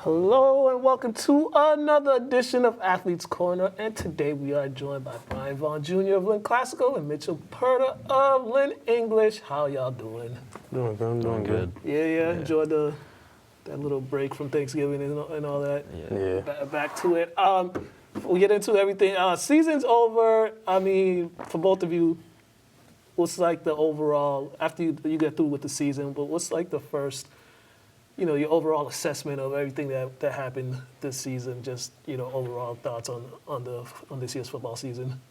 Hello and welcome to another edition of Athletes Corner. And today we are joined by Brian Vaughan Jr. of Lynn Classical and Mitchell Purter of Lynn English. How y'all doing? Doing good. I'm doing good. Yeah. Enjoyed that little break from Thanksgiving and all that. Yeah. Back to it. We get into everything. Season's over. I mean, for both of you, what's like the overall, after you get through with the season, but what's like the first, your overall assessment of everything that happened this season, just, overall thoughts on this year's football season?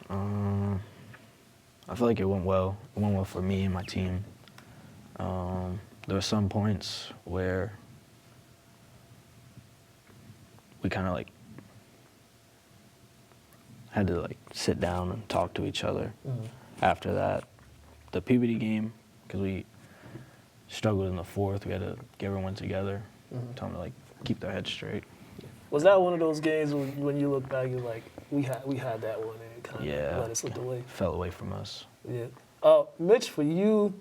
I feel like it went well. It went well for me and my team. There were some points where we kind of had to sit down and talk to each other. Mm-hmm. After that, the Peabody game, because we struggled in the fourth, we had to get everyone together, tell them to keep their heads straight. Was that one of those games when you look back, you're like, we had that one and it kind of let it slip away? Fell away from us. Yeah. Mitch, for you,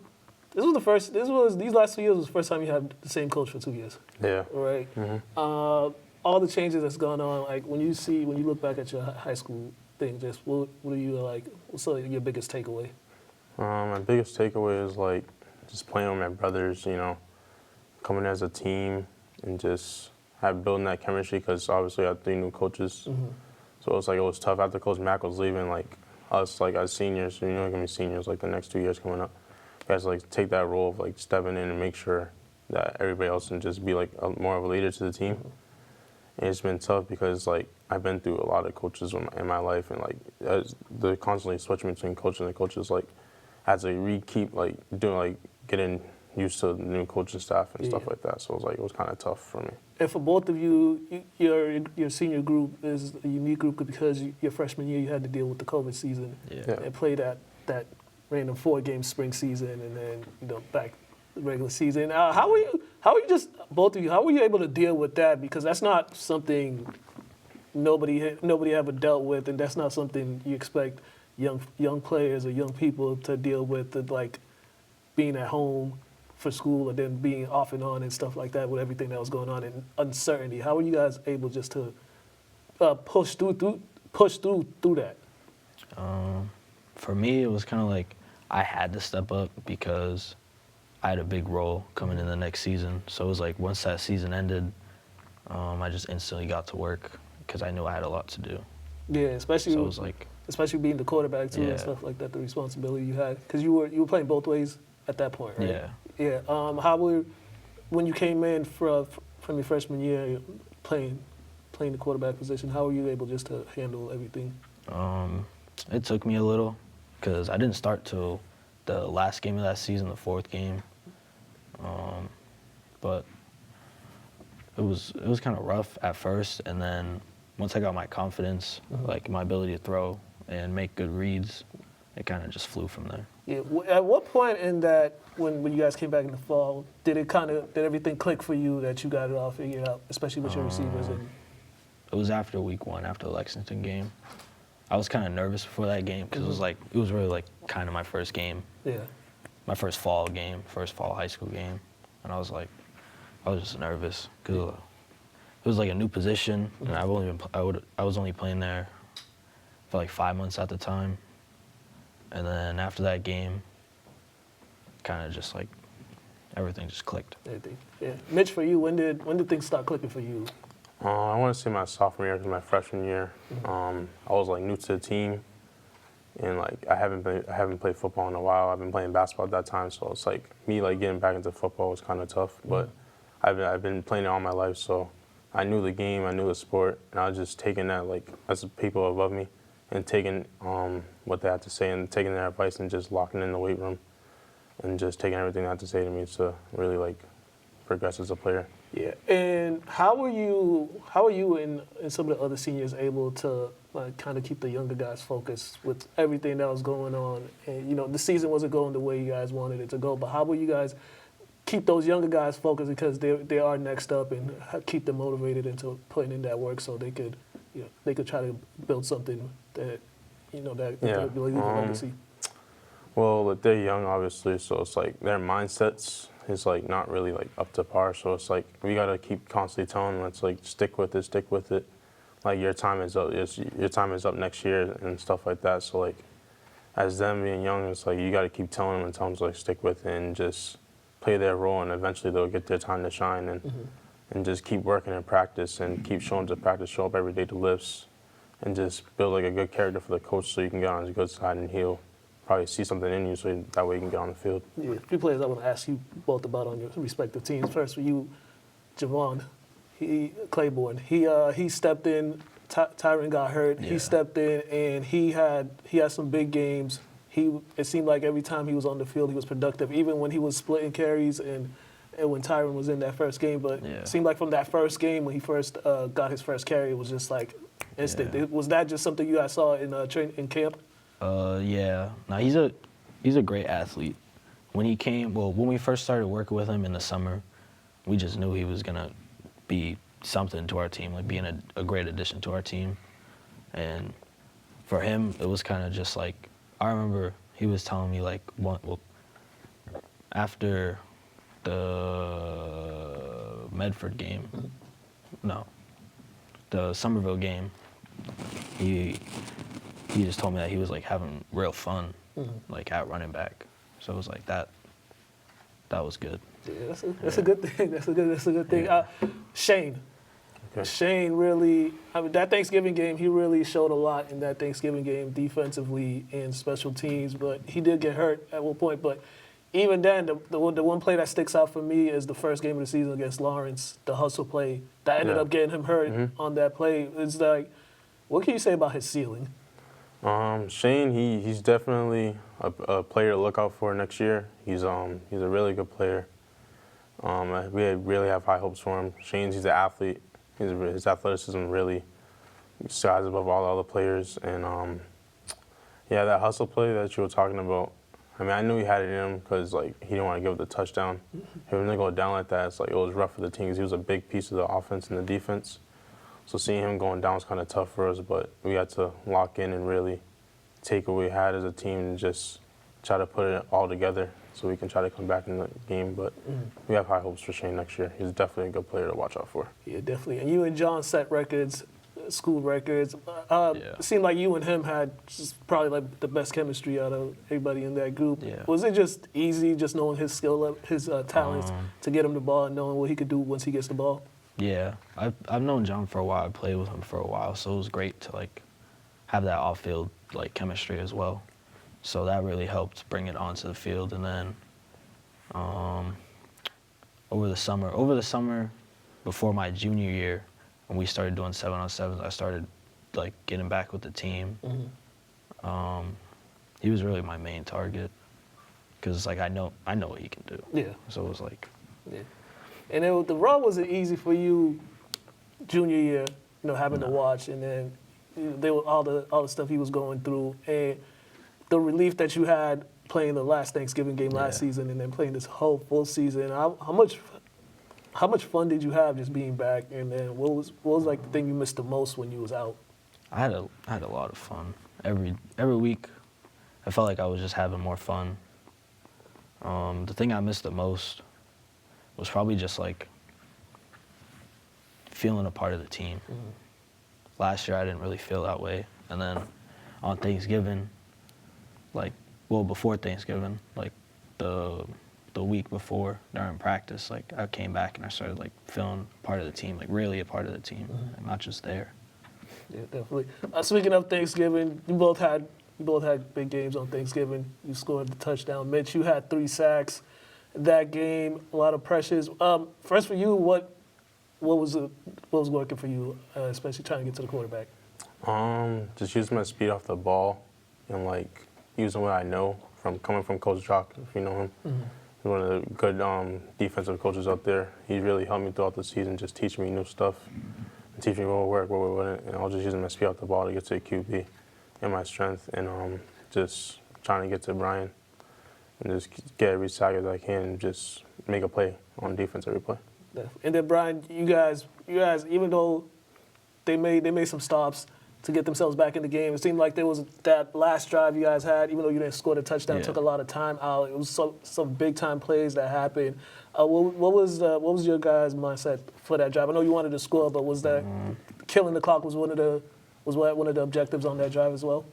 these last 2 years was the first time you had the same coach for 2 years. Yeah. Right? Mm-hmm. All the changes that's gone on, when you look back at your high school thing, just what are you what's your biggest takeaway? My biggest takeaway is just playing with my brothers, coming as a team and just building that chemistry because obviously I had 3 new coaches. Mm-hmm. So it was tough after Coach Mack was leaving, us as seniors, going to be seniors the next 2 years coming up. You guys take that role of stepping in and make sure that everybody else can just be more of a leader to the team. Mm-hmm. And it's been tough because I've been through a lot of coaches in my life and the constantly switching between coaches and coaches I had to keep doing getting used to the new coaching staff and stuff like that. So it was kind of tough for me. And for both of you, your senior group is a unique group because your freshman year you had to deal with the COVID season and play that random 4-game spring season and then back the regular season. How were you able to deal with that? Because that's not something nobody ever dealt with, and that's not something you expect young players or young people to deal with, being at home for school and then being off and on and stuff like that with everything that was going on and uncertainty. How were you guys able just to push through that? For me, it was kind of I had to step up because I had a big role coming in the next season. So it was once that season ended, I just instantly got to work because I knew I had a lot to do. Yeah, especially so it was especially being the quarterback too and stuff like that, the responsibility you had because you were playing both ways at that point, right? Yeah. When you came in from your freshman year, playing the quarterback position, how were you able just to handle everything? It took me a little because I didn't start till the last game of that season, the 4th game. But it was kind of rough at first, and then once I got my confidence, my ability to throw and make good reads, it kind of just flew from there. Yeah. At what point in that, when you guys came back in the fall, did everything click for you that you got it all figured out, especially with your receivers? It was after week 1, after the Lexington game. I was kind of nervous before that game because it was really kind of my first game. Yeah. My first fall game, first fall high school game, and I was just nervous because it was a new position, and I was only playing there for 5 months at the time, and then after that game, kind of just everything just clicked. Yeah. Mitch, for you, when did things start clicking for you? I want to say my sophomore year because my freshman year. I was new to the team, and I haven't played football in a while. I've been playing basketball at that time, so it's me getting back into football was kind of tough. But I've been playing it all my life, so I knew the game, I knew the sport, and I was just taking that as the people above me, and taking what they had to say and taking their advice and just locking in the weight room, and just taking everything they had to say to me to really progress as a player. Yeah, and how were you and some of the other seniors able to kind of keep the younger guys focused with everything that was going on? And the season wasn't going the way you guys wanted it to go, but how will you guys keep those younger guys focused because they are next up and keep them motivated into putting in that work so they could try to build something that could leave a legacy? Well, they're young, obviously, so it's their mindsets is like not really like up to par. So it's like we gotta keep constantly telling them, let's like stick with it. Like your time is up. Your time is up next year and stuff like that. So like as them being young, it's like you gotta keep telling them and tell them to like stick with it and just play their role, and eventually they'll get their time to shine and just keep working and practice and keep showing to practice, show up every day to lifts, and just build like a good character for the coach so you can get on his good side and he'll probably see something in you so that way you can get on the field. Yeah, 3 players I want to ask you both about on your respective teams. First for you, Javon, Claiborne. He stepped in. Tyron got hurt. Yeah. He stepped in and he had some big games. It seemed like every time he was on the field, he was productive, even when he was splitting carries and when Tyron was in that first game. But it seemed like from that first game when he first got his first carry, it was just like instant. Yeah. Was that just something you guys saw in camp? Yeah. No, he's a great athlete. When we first started working with him in the summer, we just knew he was gonna be something to our team, like being a great addition to our team. And for him, it was kind of just like, I remember he was telling me like, after the Medford game, the Somerville game, he just told me that he was like having real fun, like at running back. So it was like that was good. Yeah, that's a good thing. That's a good thing. Yeah. Shane. Okay. Shane really, that Thanksgiving game, he really showed a lot in that Thanksgiving game defensively and special teams, but he did get hurt at one point. But even then, the one play that sticks out for me is the first game of the season against Lawrence, the hustle play that ended up getting him hurt on that play. It's like, what can you say about his ceiling? Shane, he's definitely a player to look out for next year. He's a really good player. We really have high hopes for him. He's an athlete. His athleticism really skies above all the other players. And that hustle play that you were talking about, I mean, I knew he had it in him because like he didn't want to give it the touchdown. When they go down like that, it's like it was rough for the team because he was a big piece of the offense and the defense. So seeing him going down was kind of tough for us, but we had to lock in and really take what we had as a team and just try to put it all together so we can try to come back in the game. But we have high hopes for Shane next year. He's definitely a good player to watch out for. Yeah, definitely. And you and John set records, school records. It seemed like you and him had just probably like the best chemistry out of everybody in that group. Yeah. Was it just easy, just knowing his skill, his talents, to get him the ball and knowing what he could do once he gets the ball? Yeah, I've known John for a while. I played with him for a while, so it was great to like have that off-field like chemistry as well. So that really helped bring it onto the field. And then over the summer before my junior year, when we started doing 7-on-7s, I started like getting back with the team. He was really my main target because like I know what he can do. Yeah. So it was like. Yeah. And the run wasn't easy for you junior year, having to watch, and then there were all the stuff he was going through, and the relief that you had playing the last Thanksgiving game last season, and then playing this whole full season. How much fun did you have just being back? And then what was like the thing you missed the most when you was out? I had a lot of fun every week. I felt like I was just having more fun. The thing I missed the most was probably just like feeling a part of the team. Last year I didn't really feel that way, and then on Thanksgiving, before Thanksgiving, like the week before during practice, like I came back and I started like feeling part of the team, like really a part of the team, and not just there. Yeah, definitely. Speaking of Thanksgiving, you both had big games on Thanksgiving. You scored the touchdown. Mitch, you had 3 sacks that game, a lot of pressures. First for you, what was working for you, especially trying to get to the quarterback? Just using my speed off the ball and like using what I know from coming from Coach Jock, if you know him. He's one of the good defensive coaches out there. He really helped me throughout the season, just teaching me new stuff and teaching me what would work, what wouldn't. And I was just using my speed off the ball to get to the QB and my strength, and just trying to get to Brian and just get every sack as I can and just make a play on defense every play. And then Brian, you guys, even though they made some stops, to get themselves back in the game. It seemed like there was that last drive you guys had, even though you didn't score the touchdown, took a lot of time out. It was some big time plays that happened. What was your guys' mindset for that drive? I know you wanted to score, but was that killing the clock was one of the objectives on that drive as well?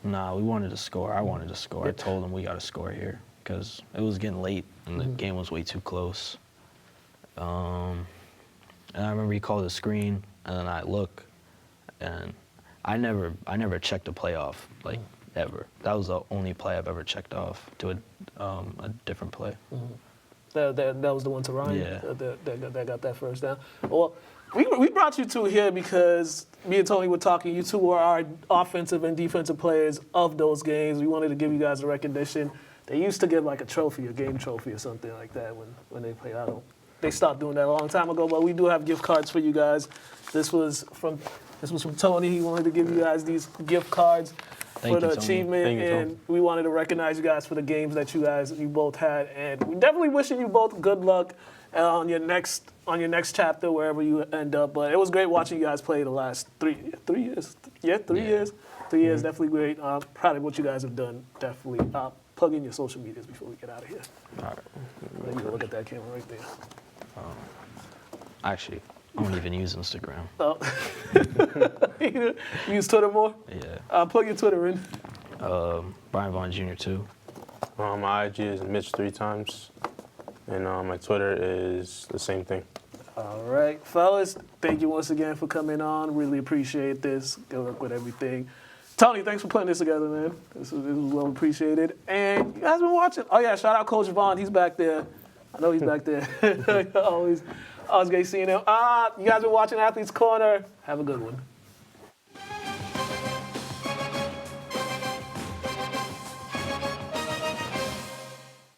Nah, we wanted to score. I wanted to score. Yep. I told them we got to score here because it was getting late and the game was way too close. And I remember he called a screen, and then I look, and I never checked a play off, like, ever. That was the only play I've ever checked off to a different play. That was the one to Ryan. Yeah. That got that first down. Well, we brought you two here because me and Tony were talking. You two were our offensive and defensive players of those games. We wanted to give you guys a recognition. They used to give like a trophy, a game trophy or something like that when they played. They stopped doing that a long time ago, but we do have gift cards for you guys. This was from Tony. He wanted to give you guys these gift cards for the achievement, and we wanted to recognize you guys for the games that you both had, and we definitely wishing you both good luck on your next chapter wherever you end up. But it was great watching you guys play the last 3 years. Yeah, 3 years. 3 years, definitely great. Proud of what you guys have done. Definitely. Plug in your social medias before we get out of here. All right. You can look at that camera right there. Actually, I don't even use Instagram. Oh. You use Twitter more? Yeah. Plug your Twitter in. Brian Vaughan Jr. too. My IG is Mitch 3 times, and my Twitter is the same thing. All right, fellas, thank you once again for coming on. Really appreciate this. Good luck with everything. Tony, thanks for putting this together, man. This was well appreciated. And you guys been watching. Oh, yeah, shout out Coach Vaughn. He's back there. I know he's back there. always great seeing him. You guys been watching Athletes Corner. Have a good one.